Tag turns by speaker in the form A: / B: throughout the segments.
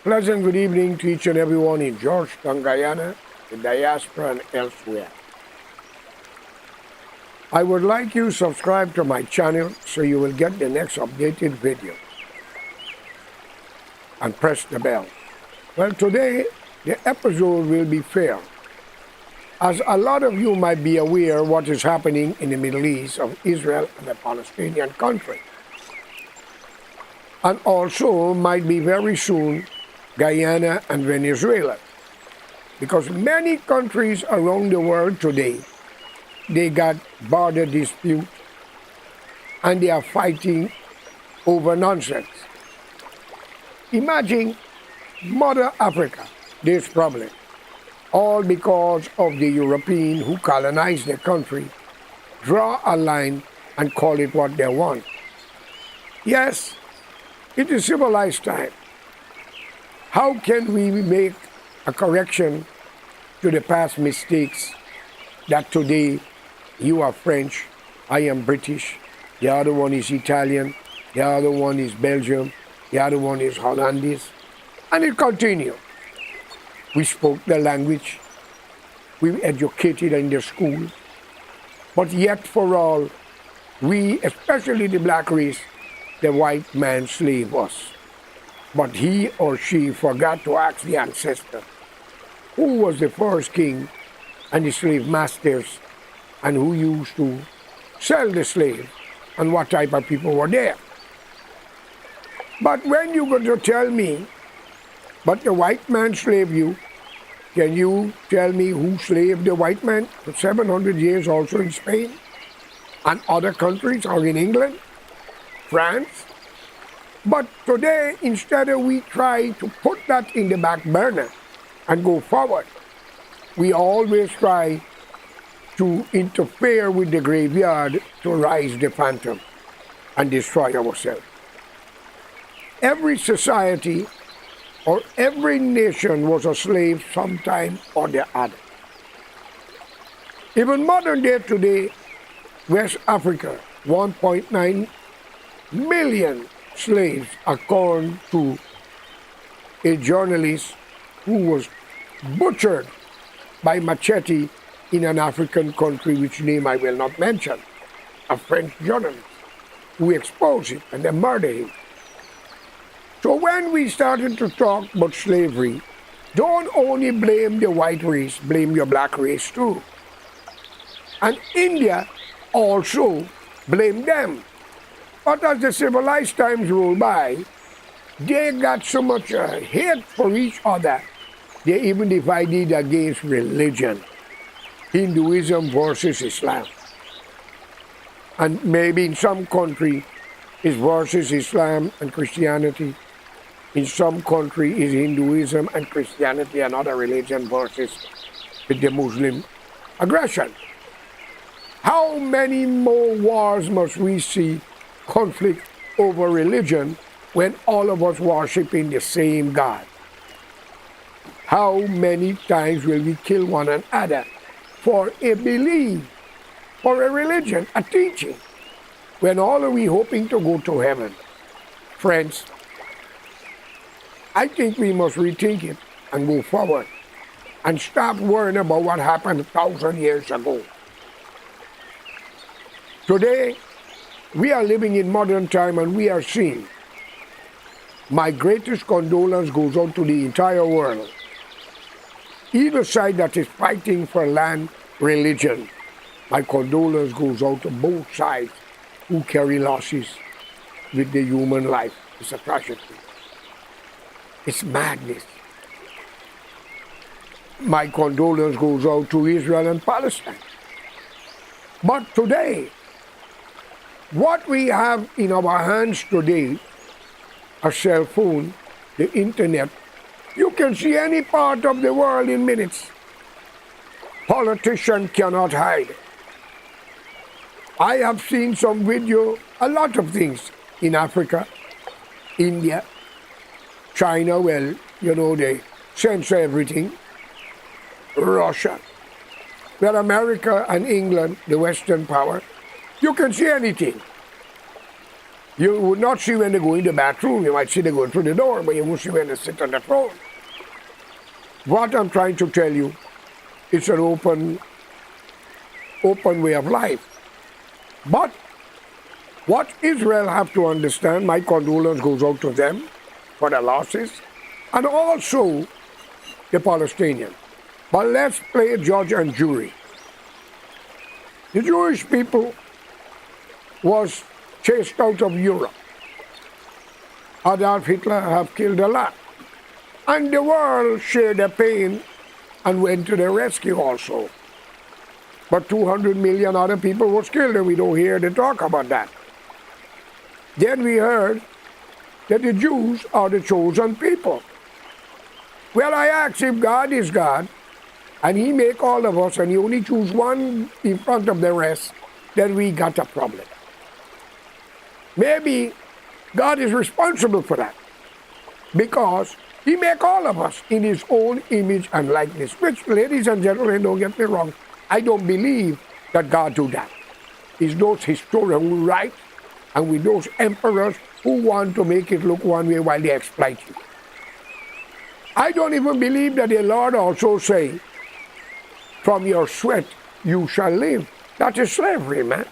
A: Pleasant good evening to each and everyone in Georgetown, Guyana, the diaspora, and elsewhere. I would like you to subscribe to my channel so you will get the next updated video. And press the bell. Well, today, the episode will be fair. As a lot of you might be aware what is happening in the Middle East of Israel and the Palestinian country. And also might be very soon Guyana and Venezuela. Because many countries around the world today, they got border dispute and they are fighting over nonsense. Imagine Mother Africa, this problem, all because of the European who colonized the country, draw a line and call it what they want. Yes, it is civilized time. How can we make a correction to the past mistakes that today you are French, I am British, the other one is Italian, the other one is Belgium, the other one is Hollandish, and it continues. We spoke the language, we were educated in the school, but yet for all, we, especially the black race, the white man slave us. But he or she forgot to ask the ancestor, who was the first king and the slave masters, and who used to sell the slave, and what type of people were there. But when you're going to tell me, but the white man slaved you, can you tell me who slaved the white man for 700 years also in Spain, and other countries, or in England, France? But today, instead of we try to put that in the back burner and go forward, we always try to interfere with the graveyard to rise the phantom and destroy ourselves. Every society or every nation was a slave sometime or the other. Even modern day today, West Africa, 1.9 million slaves, according to a journalist who was butchered by machete in an African country, which name I will not mention, a French journalist who exposed it and then murdered him. So when we started to talk about slavery, don't only blame the white race, blame your black race too. And India also blame them. But as the civilized times roll by, they got so much hate for each other, they even divided against religion. Hinduism versus Islam. And maybe in some country it's versus Islam and Christianity. In some country is Hinduism and Christianity and other religion versus with the Muslim aggression. How many more wars must we see, conflict over religion, when all of us worshiping the same God? How many times will we kill one another for a belief, for a religion, a teaching, when all are we hoping to go to heaven? Friends, I think we must rethink it and go forward and stop worrying about what happened 1,000 years ago. Today, we are living in modern time and we are seeing. My greatest condolence goes out to the entire world. Either side that is fighting for land, religion, my condolence goes out to both sides who carry losses with the human life. It's a tragedy. It's madness. My condolence goes out to Israel and Palestine. But today, what we have in our hands today, a cell phone, the internet, you can see any part of the world in minutes. Politicians cannot hide. I have seen some video, a lot of things in Africa, India, China, well, you know, they censor everything. Russia, where America and England, the Western power, you can see anything. You would not see when they go in the bathroom. You might see they go through the door, but you won't see when they sit on the throne. What I'm trying to tell you, it's an open way of life. But what Israel have to understand, my condolence goes out to them for the losses, and also the Palestinians. But let's play judge and jury. The Jewish people was chased out of Europe. Adolf Hitler have killed a lot. And the world shared the pain and went to the rescue also. But 200 million other people was killed, and we don't hear them talk about that. Then we heard that the Jews are the chosen people. Well, I asked if God is God, and He make all of us, and He only choose one in front of the rest, then we got a problem. Maybe God is responsible for that, because He make all of us in His own image and likeness, which, ladies and gentlemen, don't get me wrong, I don't believe that God do that. It's those historians who write, and with those emperors who want to make it look one way while they exploit you. I don't even believe that the Lord also say, from your sweat you shall live. That is slavery, man.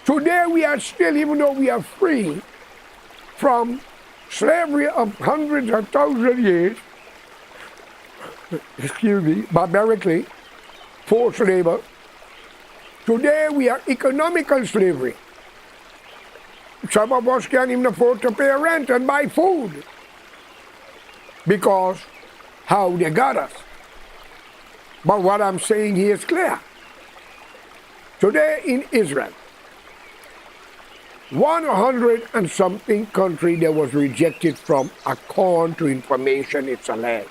A: Today we are still, even though we are free from slavery of hundreds of thousands of years, excuse me, barbarically, forced labor, today we are economical slavery. Some of us can't even afford to pay rent and buy food because how they got us. But what I'm saying here is clear. Today in Israel, 100 and something country that was rejected from according to information, it's a lie.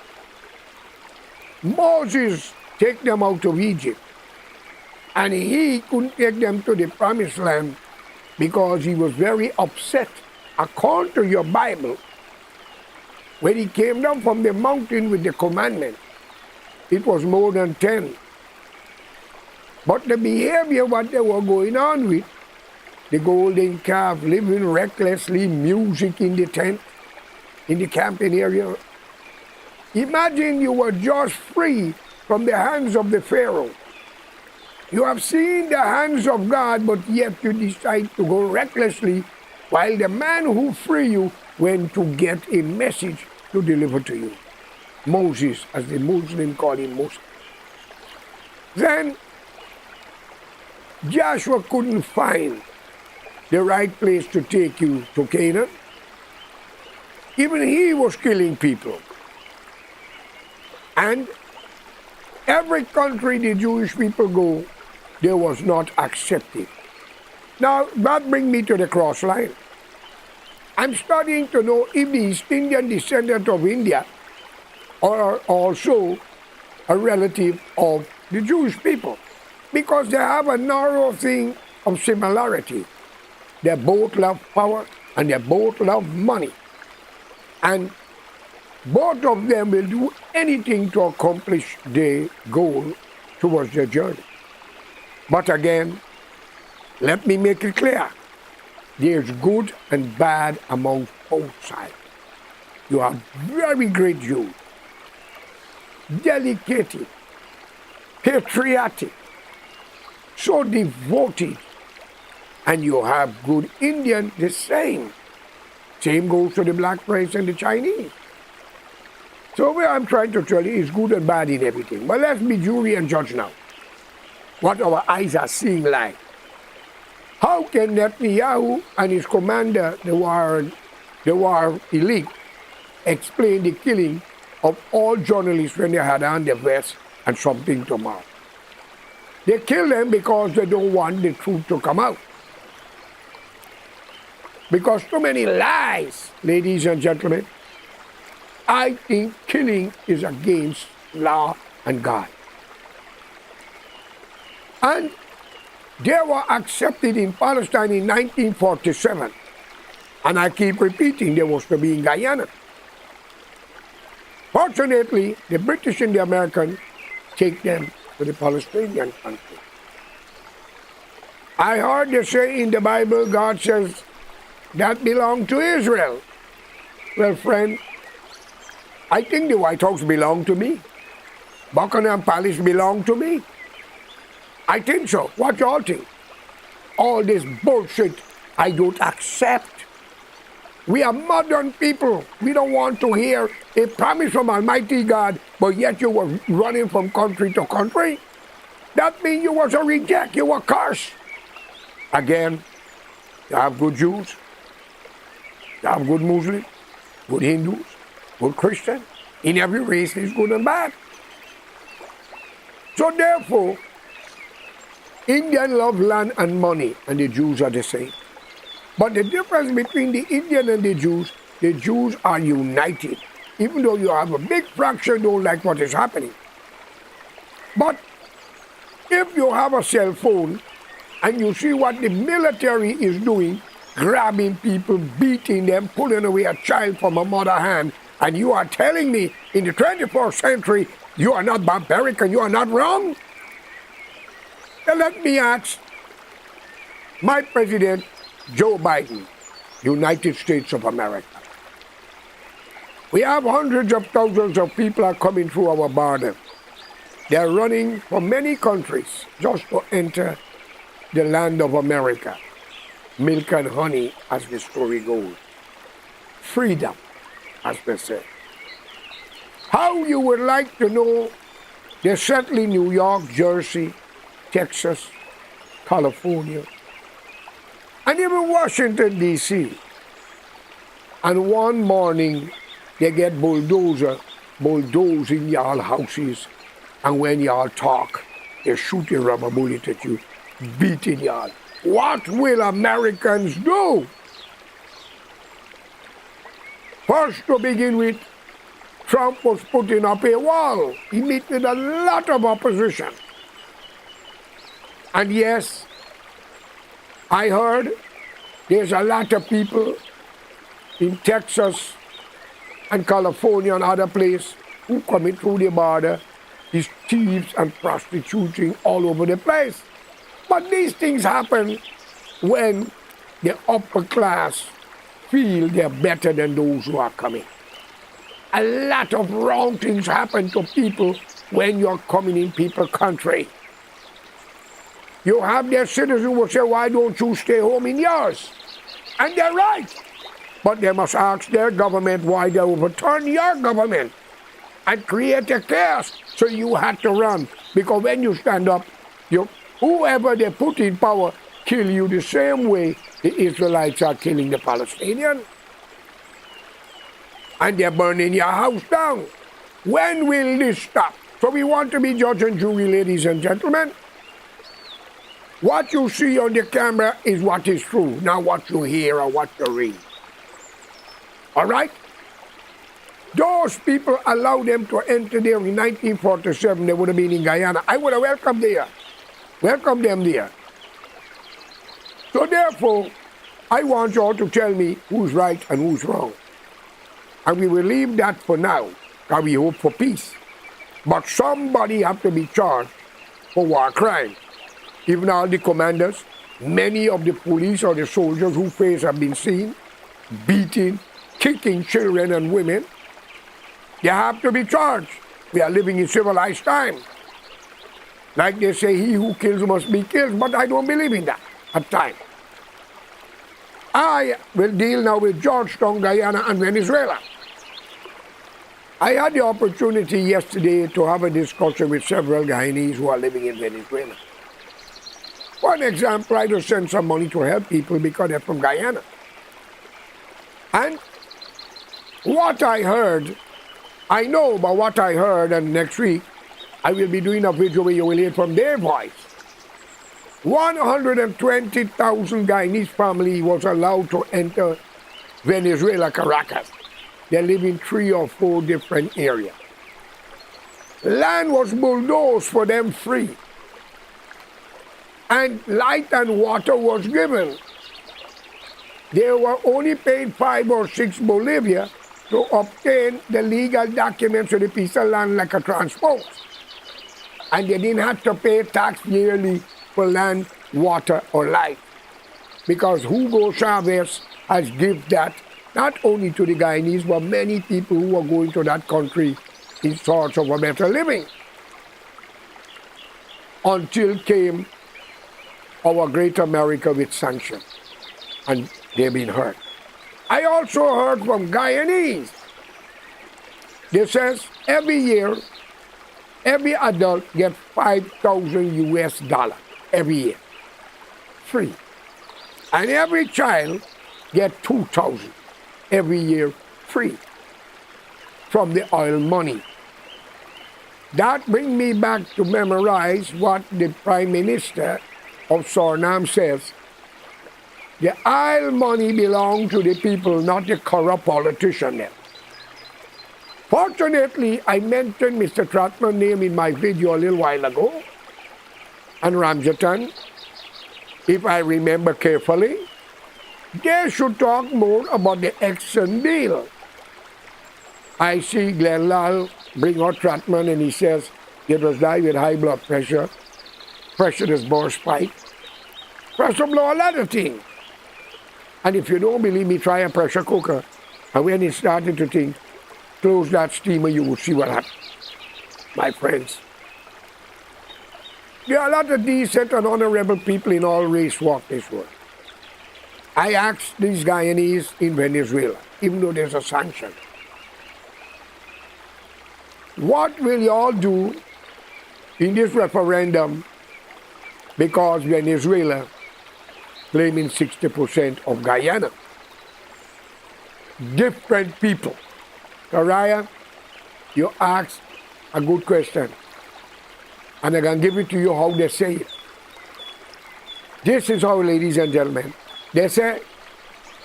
A: Moses take them out of Egypt, and he couldn't take them to the promised land because he was very upset. According to your Bible, when he came down from the mountain with the commandment, it was more than 10. But the behavior what they were going on with, the golden calf, living recklessly, music in the tent, in the camping area. Imagine you were just free from the hands of the Pharaoh. You have seen the hands of God, but yet you decide to go recklessly while the man who free you went to get a message to deliver to you. Moses, as the Muslim call him Moses. Then Joshua couldn't find the right place to take you to Canaan. Even he was killing people. And every country the Jewish people go, they was not accepted. Now, that brings me to the cross line. I'm starting to know if the East Indian descendant of India are also a relative of the Jewish people, because they have a narrow thing of similarity. They both love power and they both love money. And both of them will do anything to accomplish their goal towards their journey. But again, let me make it clear. There's good and bad among both sides. You are very great Jews, dedicated, patriotic, so devoted, and you have good Indian the same. Same goes to the black race and the Chinese. So what I'm trying to tell you is good and bad in everything. But let's be jury and judge now. What our eyes are seeing like. How can Netanyahu and his commander, the war elite, explain the killing of all journalists when they had on their vest and something to mouth? They kill them because they don't want the truth to come out. Because too many lies, ladies and gentlemen. I think killing is against law and God. And they were accepted in Palestine in 1947. And I keep repeating, they was to be in Guyana. Fortunately, the British and the Americans take them to the Palestinian country. I heard they say in the Bible, God says, that belong to Israel. Well, friend, I think the White House belong to me. Buckingham Palace belong to me. I think so. What y'all think? All this bullshit I don't accept. We are modern people. We don't want to hear a promise from Almighty God, but yet you were running from country to country. That means you was a reject. You were cursed. Again, you have good Jews. You have good Muslims, good Hindus, good Christians. In every race, there's good and bad. So therefore, Indian love land and money, and the Jews are the same. But the difference between the Indian and the Jews are united. Even though you have a big fraction don't like what is happening. But if you have a cell phone and you see what the military is doing, grabbing people, beating them, pulling away a child from a mother's hand, and you are telling me in the 21st century you are not barbaric and you are not wrong? Then let me ask my president, Joe Biden, United States of America. We have hundreds of thousands of people are coming through our border. They're running from many countries just to enter the land of America. Milk and honey, as the story goes. Freedom, as they say. How you would like to know they're settling New York, Jersey, Texas, California, and even Washington, D.C. And one morning, they get bulldozing y'all houses, and when y'all talk, they shoot a rubber bullet at you, beating y'all. What will Americans do? First, to begin with, Trump was putting up a wall. He met with a lot of opposition. And yes, I heard there's a lot of people in Texas and California and other places who coming through the border, these thieves and prostituting all over the place. But these things happen when the upper class feel they're better than those who are coming. A lot of wrong things happen to people when you're coming in people's country. You have their citizens who will say, why don't you stay home in yours? And they're right. But they must ask their government why they overturn your government and create a chaos. So you had to run. Because when you stand up, whoever they put in power kill you the same way the Israelites are killing the Palestinians. And they're burning your house down. When will this stop? So we want to be judge and jury, ladies and gentlemen. What you see on the camera is what is true, not what you hear or what you read. All right? Those people allowed them to enter there in 1947. They would have been in Guyana. I would have welcomed them there. So therefore, I want you all to tell me who's right and who's wrong. And we will leave that for now, because we hope for peace. But somebody have to be charged for war crime. Even all the commanders, many of the police or the soldiers whose faces have been seen, beating, kicking children and women, they have to be charged. We are living in civilized times. Like they say, he who kills must be killed, but I don't believe in that at times. I will deal now with Georgetown, Guyana, and Venezuela. I had the opportunity yesterday to have a discussion with several Guyanese who are living in Venezuela. For an example, I just send some money to help people because they're from Guyana. And what I heard, I know about what I heard, and next week I will be doing a video where you will hear from their voice. 120,000 Guyanese family was allowed to enter Venezuela, Caracas. They live in 3 or 4 different areas. Land was bulldozed for them free. And light and water was given. They were only paid 5 or 6 Bolivia to obtain the legal documents of the piece of land like a transport. And they didn't have to pay tax yearly for land, water, or light. Because Hugo Chavez has given that not only to the Guyanese, but many people who are going to that country in search of a better living. Until came our great America with sanctions, and they've been hurt. I also heard from Guyanese. They says every year, every adult gets $5,000 every year, free. And every child gets $2,000 every year, free, from the oil money. That brings me back to memorize what the Prime Minister of Suriname says. The oil money belongs to the people, not the corrupt politician. Fortunately, I mentioned Mr. Trotman's name in my video a little while ago, and Ramjatan, if I remember carefully. They should talk more about the Exxon deal. I see Glenn Lal bring out Trotman and he says it was died with high blood pressure, pressure is burst pipe, pressure blow a lot of things. And if you don't believe me, try a pressure cooker. And when it started to think, close that steamer, you will see what happens. My friends, there are a lot of decent and honorable people in all race walks this world. I asked these Guyanese in Venezuela, even though there's a sanction, what will you all do in this referendum because Venezuela claiming 60% of Guyana? Different people. Karaya, you asked a good question, and I can give it to you how they say it. This is how, ladies and gentlemen, they say,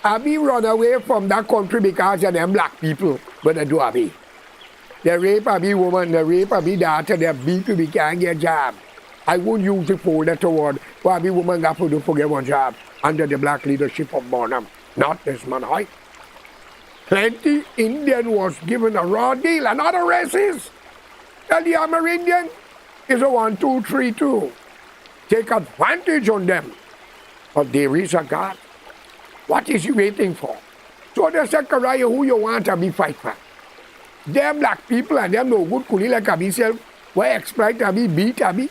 A: Abi run away from that country because of them black people, but they do Abi. They rape Abi woman, they rape Abi daughter, they beat you, we can't get a job. I won't use the for that word, but Abi woman got to do for get one job under the black leadership of Bonham, not this man Hoyt. Plenty Indian was given a raw deal, and other races. Tell the Amerindian is a 1, 2, 3, 2. Take advantage on them. But there is a God. What is he waiting for? So they say, Karaya, who you want to be fight for? Them black people and them no good kuli like Abi self, why exploit Abi, beat Abi?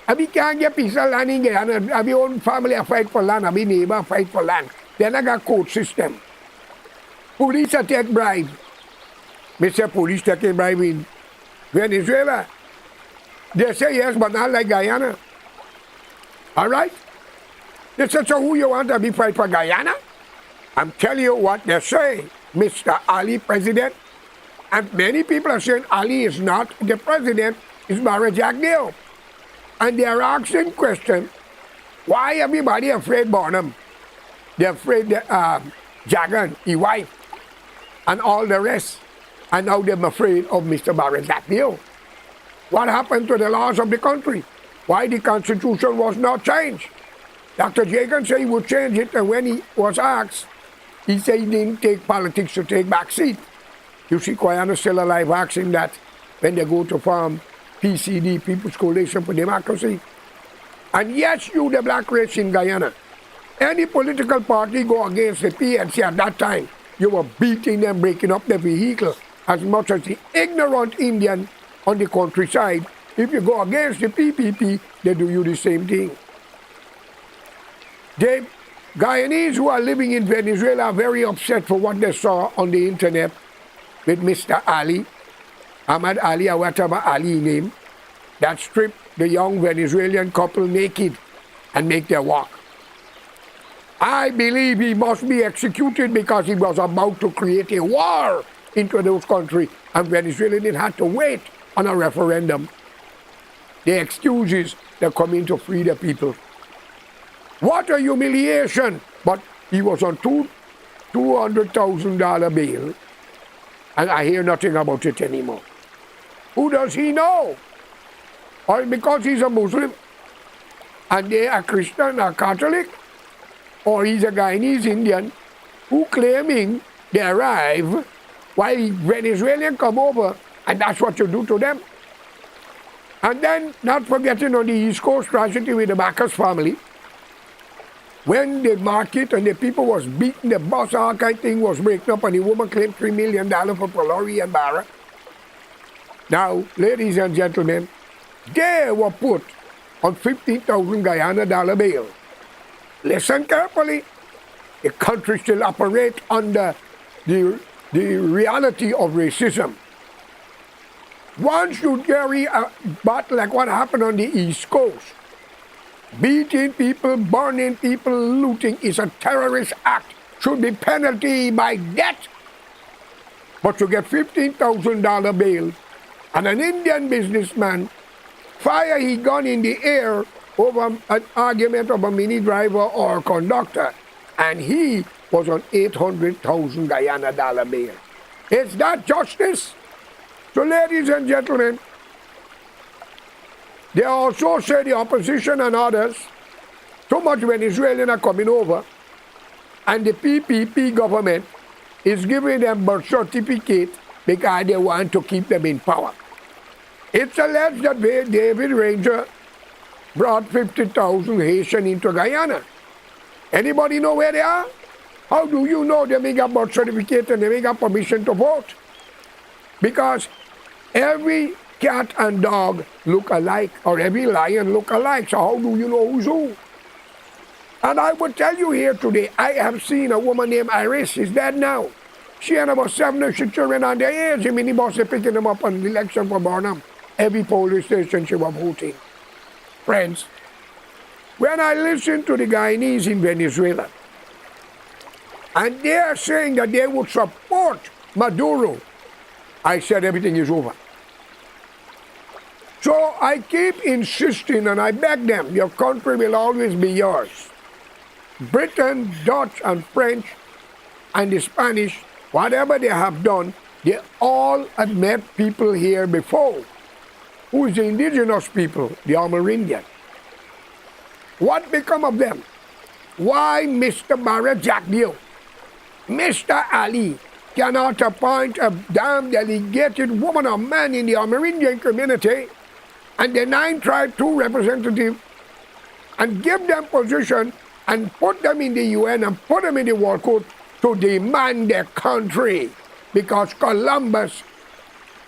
A: Abi can't get piece of land in Guyana. Abi own family fight for land, Abi neighbor fight for land. Then I got court system. Police take bribe. Mr. Police taking bribe in Venezuela. They say yes, but not like Guyana. All right? They say, so who you want to be fight for Guyana? I'm telling you what they say, Mr. Ali president. And many people are saying Ali is not the president, it's Barra Jack Neal. And they are asking question, why everybody afraid Bonham? They're afraid Jagan, his wife, and all the rest. And now they're afraid of Mr. Barra Jack Neal. What happened to the laws of the country? Why the Constitution was not changed? Dr. Jagan said he would change it, and when he was asked, he said he didn't take politics to take back seat. You see, Guyana still alive asking that when they go to form PCD, People's Coalition for Democracy. And yes, you, the black race in Guyana, any political party go against the PNC at that time, you were beating them, breaking up their vehicle, as much as the ignorant Indian on the countryside. If you go against the PPP, they do you the same thing. The Guyanese who are living in Venezuela are very upset for what they saw on the internet with Mr. Ali, Ahmad Ali, or whatever Ali name, that stripped the young Venezuelan couple naked and make their walk. I believe he must be executed because he was about to create a war into those countries, and Venezuelans had to wait on a referendum. The excuses they're coming to free the people. What a humiliation! But he was on $200,000 bail, and I hear nothing about it anymore. Who does he know? Or because he's a Muslim, and they are Christian or Catholic, or he's a Guyanese Indian who claiming they arrive while Venezuelans come over, and that's what you do to them. And then, not forgetting on the East Coast tragedy with the Bacchus family, when the market and the people was beating the bus, all kind of thing was breaking up, and the woman claimed $3 million for Polari and Barra. Now, ladies and gentlemen, they were put on 15,000 Guyana dollar bail. Listen carefully. The country still operates under the reality of racism. Once you carry a battle like what happened on the East Coast, beating people, burning people, looting is a terrorist act, should be penalty by death. But you get $15,000 bail, and an Indian businessman fire his gun in the air over an argument of a mini driver or conductor, and he was on 800,000 Guyana dollar bail. Is that justice? So, ladies and gentlemen, they also say the opposition and others, so much Venezuelans are coming over, and the PPP government is giving them birth certificate because they want to keep them in power. It's alleged that David Ranger brought 50,000 Haitians into Guyana. Anybody know where they are? How do you know they may got birth certificate and they may got permission to vote? Because every cat and dog look alike, or every lion look alike, so how do you know who's who? And I will tell you here today, I have seen a woman named Iris, she's dead now. She had about 7 of her children on their age. The minibus is picking them up on the election for Barnum. Every police station she was voting. Friends, when I listen to the Guyanese in Venezuela, and they are saying that they would support Maduro, I said everything is over. So I keep insisting and I beg them, your country will always be yours. Britain, Dutch, and French, and the Spanish, whatever they have done, they all have met people here before. Who is the indigenous people? The Amerindian. What become of them? Why Mr. Barra Jack Dio, Mr. Ali cannot appoint a damn delegated woman or man in the Amerindian community and the 9 tribe 2 representatives and give them position and put them in the UN and put them in the World Court to demand their country, because Columbus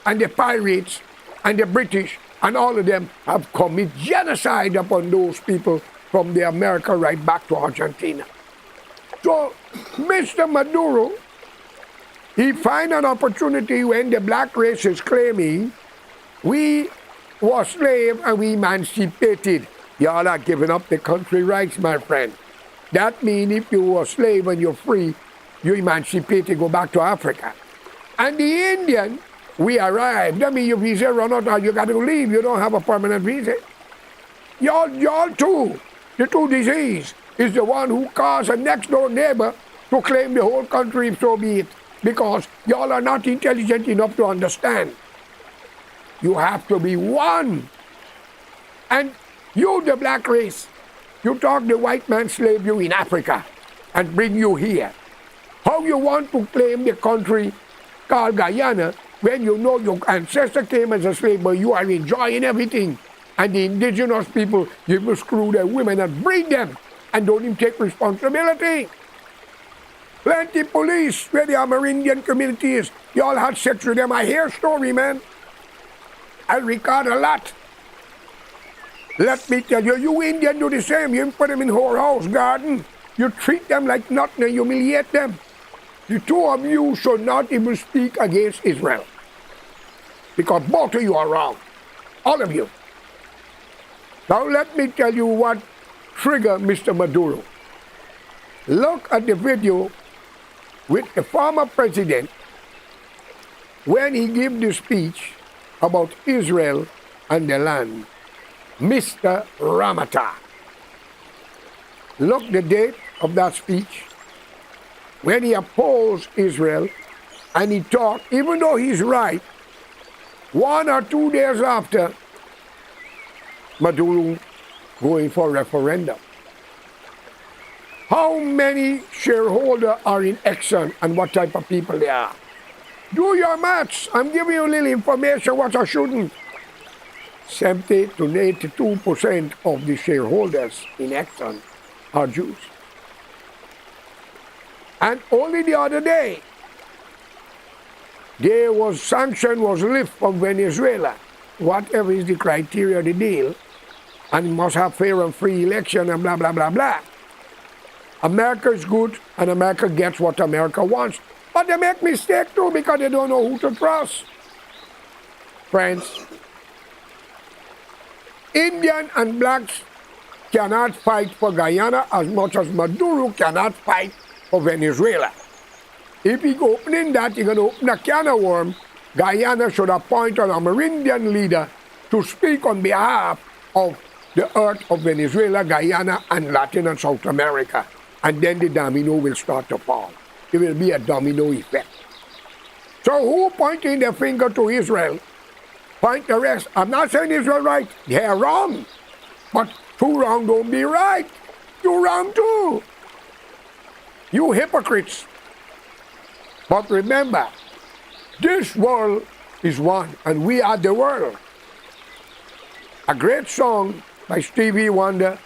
A: and the pirates and the British and all of them have committed genocide upon those people from the America right back to Argentina. So Mr. Maduro, he find an opportunity when the black race is claiming we were slaves and we emancipated. Y'all are giving up the country rights, my friend. That means if you were a slave and you're free, you emancipated, go back to Africa. And the Indian, we arrived. That means your visa run out, you got to leave. You don't have a permanent visa. Y'all too, the two disease is the one who caused a next door neighbor to claim the whole country, if so be it. Because y'all are not intelligent enough to understand. You have to be one. And you, the black race, you talk the white man slave you in Africa and bring you here. How you want to claim the country called Guyana when you know your ancestor came as a slave, but you are enjoying everything? And the indigenous people, you will screw their women and breed them and don't even take responsibility. Plenty police where the Amerindian community is. Y'all had sex with them. I hear story, man. I record a lot. Let me tell you, you Indian do the same. You put them in whorehouse garden. You treat them like nothing and humiliate them. The two of you should not even speak against Israel. Because both of you are wrong. All of you. Now let me tell you what triggered Mr. Maduro. Look at the video with the former president when he gave the speech about Israel and the land. Mr. Ramata. Look the date of that speech. When he opposed Israel and he talked, even though he's right, 1 or 2 days after, Maduro going for referendum. How many shareholders are in Exxon and what type of people they are? Do your maths. I'm giving you a little information what I shouldn't. 70 to 82% of the shareholders in Exxon are Jews. And only the other day, there was sanction was lifted from Venezuela. Whatever is the criteria of the deal, and must have fair and free election and blah, blah, blah, blah. America is good, and America gets what America wants. But they make mistake too because they don't know who to trust. Friends, Indian and blacks cannot fight for Guyana as much as Maduro cannot fight for Venezuela. If he opening that, he's going to open a can of worms. Guyana should appoint an Amerindian leader to speak on behalf of the earth of Venezuela, Guyana, and Latin and South America. And then the domino will start to fall. It will be a domino effect. So who pointing their finger to Israel? Point the rest. I'm not saying Israel right. They're wrong. But two wrong don't be right. You're wrong too. You hypocrites. But remember, this world is one, and we are the world. A great song by Stevie Wonder,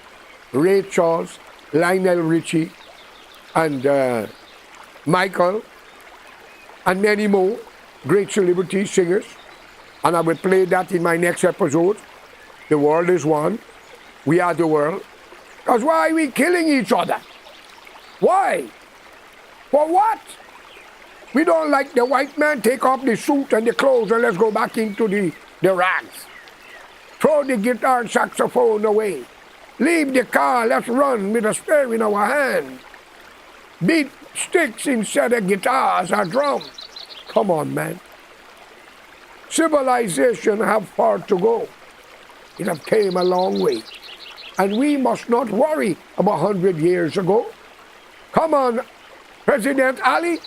A: Ray Charles, Lionel Richie, and Michael, and many more great celebrity singers. And I will play that in my next episode. The world is one. We are the world. Because why are we killing each other? Why? For what? We don't like the white man, take off the suit and the clothes and let's go back into the rags. Throw the guitar and saxophone away. Leave the car, let's run with a spear in our hand. Beat sticks instead of guitars or drums. Come on, man. Civilization have far to go. It have came a long way. And we must not worry about 100 years ago. Come on, President Ali.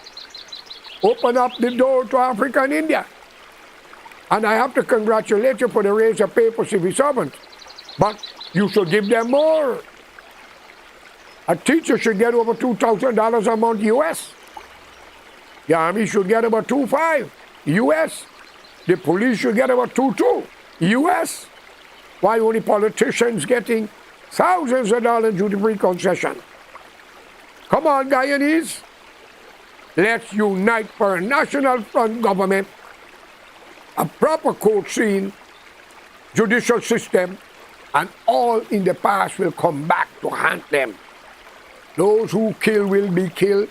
A: Open up the door to Africa and India. And I have to congratulate you for the raise of paper civil servants. But you should give them more. A teacher should get over $2,000 a month US. The army should get about $2,500 US. The police should get about $2,200 US. Why only politicians getting thousands of dollars duty-free concession? Come on, Guyanese. Let's unite for a national front government, a proper court scene, judicial system, and all in the past will come back to haunt them. Those who kill will be killed.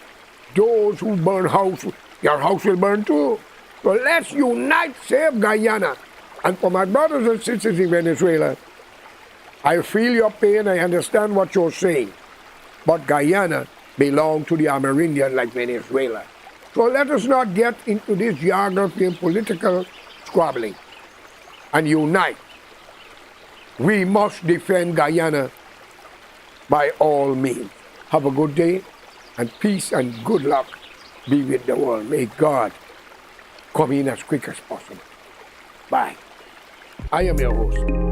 A: Those who burn house, your house will burn too. So let's unite, save Guyana. And for my brothers and sisters in Venezuela, I feel your pain, I understand what you're saying. But Guyana belongs to the Amerindian like Venezuela. So let us not get into this geography and political squabbling and unite. We must defend Guyana by all means. Have a good day, and peace and good luck be with the world. May God come in as quick as possible. Bye. I am your host.